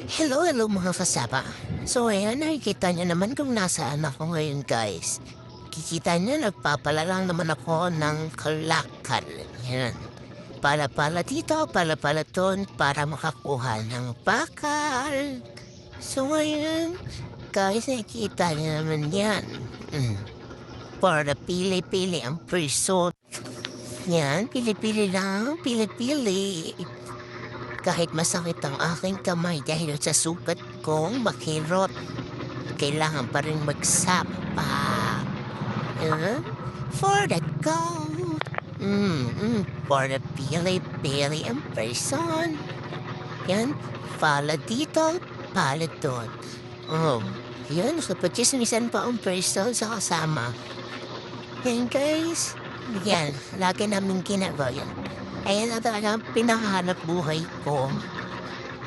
Hello mga kasama. So ayan, nakikita niyo naman kung nasaan ako ngayon guys. Kikita niyo, nagpapala naman ako ng kalakal. Yan. Pala-pala dito, pala-pala doon para makakuha ng bakal. So ngayon, guys, nakikita niyo naman yan. Mm. Para pili-pili ang preso. Yan, pili-pili lang, pili-pili. Kahit masakit ang aking kamay dahil sa sugat kong makirot, kailangan pa rin magsapa. For the gold. For the pili-pili ang person. Yan, pala dito, pala doon. Yan, kapag-chismisan pa ang person sa kasama. Yan guys, yan, lagi namin ginagawa yan. Ayan na talaga ang pinahanap buhay ko.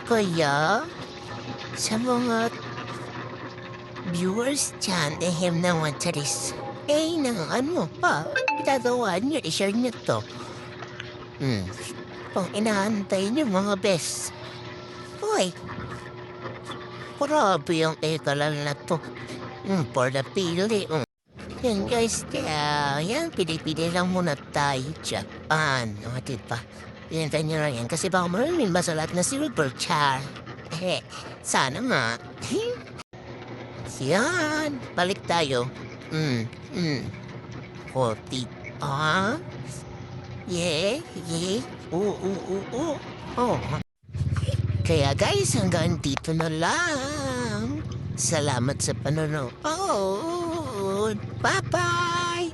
Kaya, sa mga viewers dyan, ehem naman charis. Nang ano pa, itagawa niyo, i-share niyo to. Kung inaantay niyo mga best. Uy, grabe yung ekalal na to. For the pili. Yan guys, kaya yan, pili-pili lang muna tayo Japan. O, diba? Yan nyo lang yan, kasi baka maraming masalat na silver char. Sana nga. Yan, balik tayo. 40. Yeah. Oh. Kaya guys, hanggang dito na lang. Salamat sa panonood. Bye-bye!